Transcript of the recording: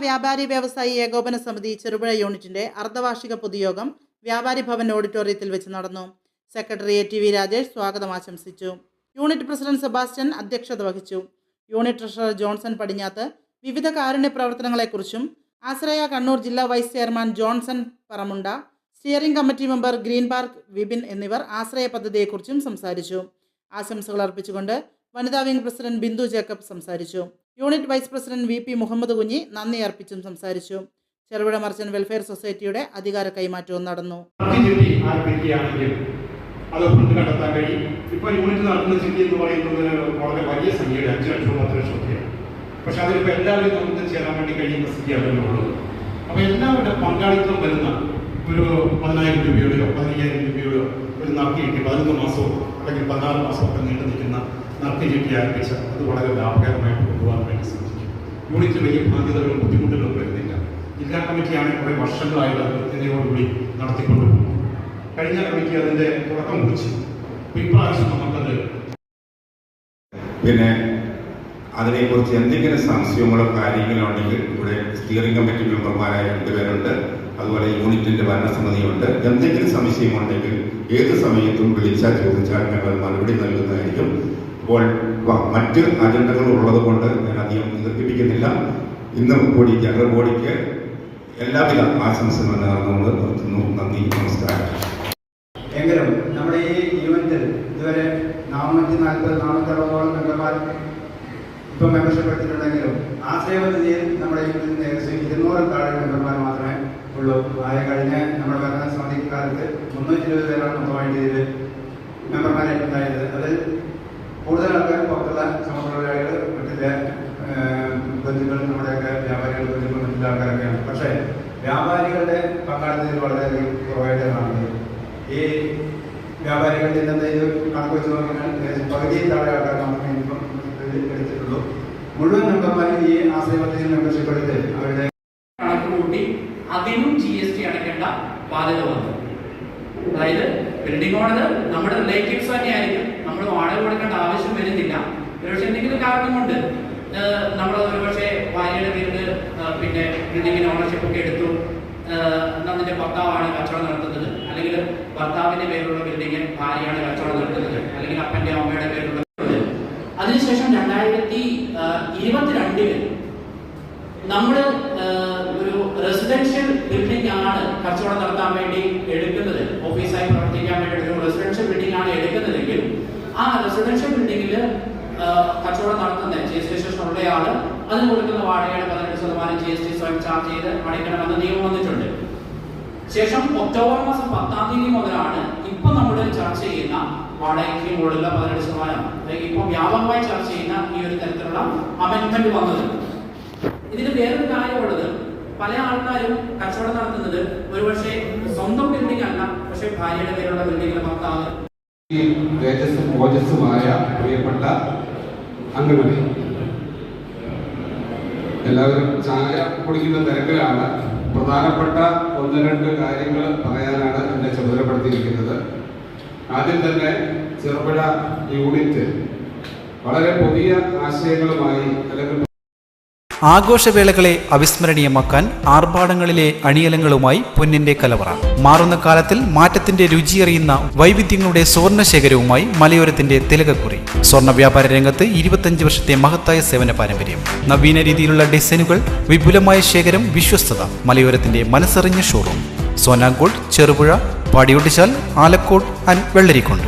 വ്യാപാരി വ്യവസായി ഏകോപന സമിതി ചെറുപുഴ യൂണിറ്റിന്റെ അർദ്ധവാർഷിക പൊതുയോഗം വ്യാപാരി ഭവൻ ഓഡിറ്റോറിയത്തിൽ വെച്ച് നടന്നു. Secretary TV. രാജേഷ് സ്വാഗതം ആശംസിച്ചു. യൂണിറ്റ് പ്രസിഡന്റ് സെബാസ്റ്റ്യൻ അധ്യക്ഷത വഹിച്ചു. യൂണിറ്റ് ട്രഷറർ ജോൺസൺ പടിഞ്ഞാത്ത് വിവിധ കാരുണ്യ പ്രവർത്തനങ്ങളെക്കുറിച്ചും, ആശ്രയ കണ്ണൂർ ജില്ലാ vice chairman Johnson Paramunda, steering committee member green park Vipin എന്നിവർ ആശ്രയ പദ്ധതിയെക്കുറിച്ചും സംസാരിച്ചു. ആശംസകൾ അർപ്പിച്ചുകൊണ്ട് വനിതാ വിംഗ് പ്രസിഡന്റ് ബിന്ദു ജേക്കബ് സംസാരിച്ചു. Unit vice president V P Muhammad Kunhi നന്ദി അർപ്പിച്ചും സംസാരിച്ചു. ചെറുപുഴ മർച്ചന്റ് വെൽഫെയർ സൊസൈറ്റിയുടെ അധികാര കൈമാറ്റവും നടന്നു. അത് ഫണ്ട് കണ്ടെത്താൻ കഴിയും. ഇപ്പോൾ യൂണിറ്റ് നടത്തുന്ന ചിട്ടി എന്ന് പറയുന്നത് വളരെ വലിയ സംഖ്യയുടെ 5 ലക്ഷം 10 ലക്ഷം ഒക്കെയാണ്. പക്ഷെ അതിലിപ്പോൾ എല്ലാവരും നമുക്ക് ചേരാൻ വേണ്ടി കഴിയുന്ന സ്ഥിതിയാണല്ലോ ഉള്ളത്. അപ്പോൾ എല്ലാവരുടെ പങ്കാളിത്തം വരുന്ന ഒരു 10,000 രൂപയോടെയോ 15,000 രൂപയോടെയോ ഒരു നറുക്ക് ചിട്ടി 11 മാസമോ അല്ലെങ്കിൽ 14 മാസമോ ഒക്കെ നീണ്ടു നിൽക്കുന്ന നറുക്ക് ചിട്ടി ആരംഭിച്ച് അത് വളരെ ലാഭകരമായിട്ട് കൊണ്ടുപോകാൻ വേണ്ടി സാധിക്കും. യൂണിറ്റ് വലിയ ബാധ്യതകളും ബുദ്ധിമുട്ടുകളും വരുന്നില്ല. ജില്ലാ കമ്മിറ്റിയാണ് കുറേ വർഷങ്ങളായിട്ട് കൃത്യതയോടുകൂടി നടത്തിക്കൊണ്ടുപോകുന്നത്. കഴിഞ്ഞ കമ്മിറ്റി അതിൻ്റെ തുടക്കം കുറിച്ചു. ഇപ്രാവശ്യം നമുക്കത് പിന്നെ അതിനെക്കുറിച്ച് എന്തെങ്കിലും സംശയങ്ങളോ കാര്യങ്ങളോ ഉണ്ടെങ്കിൽ ഇവിടെ സ്റ്റിയറിംഗ് കമ്മിറ്റി മെമ്പർമാരായ 2 പേരുണ്ട്. അതുപോലെ യൂണിറ്റിൻ്റെ ഭരണസമിതിയുണ്ട്. എന്തെങ്കിലും സംശയമുണ്ടെങ്കിൽ ഏത് സമയത്തും വിളിച്ചാൽ ചോദിച്ചാൽ ഞങ്ങൾ മറുപടി നൽകുന്നതായിരിക്കും. അപ്പോൾ മറ്റ് അജണ്ടകൾ ഉള്ളത് കൊണ്ട് ഞാൻ അധികം ദീർഘിപ്പിക്കുന്നില്ല. ഇന്ന് കൂടി ജനറൽ ബോഡിക്ക് എല്ലാവിധ ആശംസകളും നേർന്നുകൊണ്ട് നിർത്തുന്നു. നന്ദി, നമസ്കാരം. എങ്കിലും നമ്മുടെ ഈ യൂണിറ്റിൽ ഇതുവരെ 440-460 മെമ്പർമാർ ഇപ്പം മെമ്പർഷിപ്പ് എടുത്തിട്ടുണ്ടെങ്കിലും ആശ്രയ പദ്ധതിയിൽ നമ്മുടെ യൂണിറ്റിൽ ഏകദേശം 200 താഴെ മെമ്പർമാർ മാത്രമേ ഉള്ളൂ. കഴിഞ്ഞ നമ്മുടെ ഭരണ സമിതി കാലത്ത് 320 പേരാണ് മൊത്തമായിട്ട് ഇതിൽ മെമ്പർമാരെ ഉണ്ടായത്. അതിൽ കൂടുതൽ ആൾക്കാർ പുറത്തുള്ള സമതൊഴിലാളികൾ, മറ്റുള്ള ബന്ധുക്കൾ, നമ്മുടെയൊക്കെ വ്യാപാരികൾ, ബന്ധുക്കൾ, മറ്റുള്ള ആൾക്കാരൊക്കെയാണ്. പക്ഷേ വ്യാപാരികളുടെ പങ്കാളിത്തത്തിൽ വളരെയധികം കുറവായിട്ട് കാണുന്നത്. ഈ വ്യാപാരികളുടെ ഇന്നത്തെ ഇത് കണക്ക് വെച്ച് നോക്കിയാൽ പകുതിയിൽ താഴെ ആൾക്കാർ മാത്രമേ ഇപ്പം എടുത്തിട്ടുള്ളൂ. മുഴുവൻ മെമ്പർമാരും ഈ ആശ്രയ പദ്ധതിയിൽ മെമ്പർഷിപ്പ് എടുത്ത് അവരുടെ കണക്ക് കൂട്ടി അതിനും GST അടയ്ക്കേണ്ട ബാധ്യത വന്നു. അതായത് ബിൽഡിംഗ് ഓണർ നമ്മുടെ റിലേറ്റീവ്സ് തന്നെയായിരിക്കും. നമ്മൾ വാടക കൊടുക്കേണ്ട ആവശ്യം വരുന്നില്ല. ഒരുപക്ഷെ എന്തെങ്കിലും കാരണം കൊണ്ട് നമ്മൾ ഒരുപക്ഷെ ഭാര്യയുടെ പേരിൽ പിന്നെ ബിൽഡിങ്ങിന് ഓണർഷിപ്പ് ഒക്കെ എടുത്തു, അതിന്റെ ഭർത്താവാണ് കച്ചവടം നടത്തുന്നത്, അല്ലെങ്കിൽ ഭർത്താവിന്റെ പേരിലുള്ള ബിൽഡിംഗ് ഭാര്യയാണ് കച്ചവടം നടത്തുന്നത്, അല്ലെങ്കിൽ അപ്പന്റെ അമ്മയുടെ പേരിലുള്ള. അതിനുശേഷം 2022 നമ്മൾ ഒരു റെസിഡൻഷ്യൽ ബിൽഡിംഗ് ആണ് കച്ചവടം നടത്താൻ വേണ്ടി എടുക്കുന്നത്, ഓഫീസായി പ്രവർത്തിക്കാൻ വേണ്ടി ഒരു റെസിഡൻഷ്യൽ ബിൽഡിംഗ് ആണ് എടുക്കുന്നതെങ്കിൽ ആ റെസിഡൻഷ്യൽ ബിൽഡിംഗിൽ കച്ചവടം നടത്തുന്ന GST ഉള്ളയാള് അതിന് കൊടുക്കുന്ന വാടകയുടെ 18% GST സ്വയം ചാർജ് ചെയ്ത് അടയ്ക്കണമെന്ന നിയമം വന്നിട്ടുണ്ട്. ശേഷം ഒക്ടോബർ മാസം 10-ാം തീയതി മുതലാണ് ഇപ്പൊ നമ്മൾ ചർച്ച ചെയ്യുന്ന വാടകയ്ക്ക് മുകളിലുള്ള 18%, ഇപ്പൊ വ്യാപകമായി ചർച്ച ചെയ്യുന്ന ഈ ഒരു തരത്തിലുള്ള അമെൻഡ്മെന്റ് വന്നത്. ഇതിന് വേറൊരു കാര്യമുള്ളത്, പല ആൾക്കാരും കച്ചവടം നടത്തുന്നത് ഒരുപക്ഷെ സ്വന്തം ബിൽഡിംഗ് അല്ല, പക്ഷെ ഭാര്യയുടെ പേരുള്ള ബിൽഡിംഗിലെ ഭർത്താവ്. തേജസ്സും ഓജസ്സുമായ പ്രിയപ്പെട്ട അംഗങ്ങളെ, എല്ലാവരും ചായ കുടിക്കുന്ന തിരക്കിലാണ്. പ്രധാനപ്പെട്ട 1-2 കാര്യങ്ങൾ പറയാനാണ് എന്നെ ചുമതലപ്പെടുത്തിയിരിക്കുന്നത്. ആദ്യം തന്നെ ചെറുപുഴ യൂണിറ്റ് വളരെ പുതിയ ആശയങ്ങളുമായി അല്ലെങ്കിൽ ആഘോഷവേളകളെ അവിസ്മരണീയമാക്കാൻ ആർഭാടങ്ങളിലെ അണിയലങ്ങളുമായി പൊന്നിന്റെ കലവറ. മാറുന്ന കാലത്തിൽ മാറ്റത്തിന്റെ രുചിയറിയുന്ന വൈവിധ്യങ്ങളുടെ സ്വർണ്ണശേഖരവുമായി മലയോരത്തിന്റെ തിലകക്കുറി. സ്വർണ്ണ വ്യാപാര രംഗത്ത് 25 വർഷത്തെ മഹത്തായ സേവന പാരമ്പര്യം, നവീന രീതിയിലുള്ള ഡിസൈനുകൾ, വിപുലമായ ശേഖരം, വിശ്വസ്തത. മലയോരത്തിന്റെ മനസ്സറിഞ്ഞ ഷോറൂം. സോനാങ്കോട്, ചെറുപുഴ, പാടിയൊട്ടിച്ചാൽ, ആലക്കോട് ആൻഡ് വെള്ളരിക്കുണ്ട്.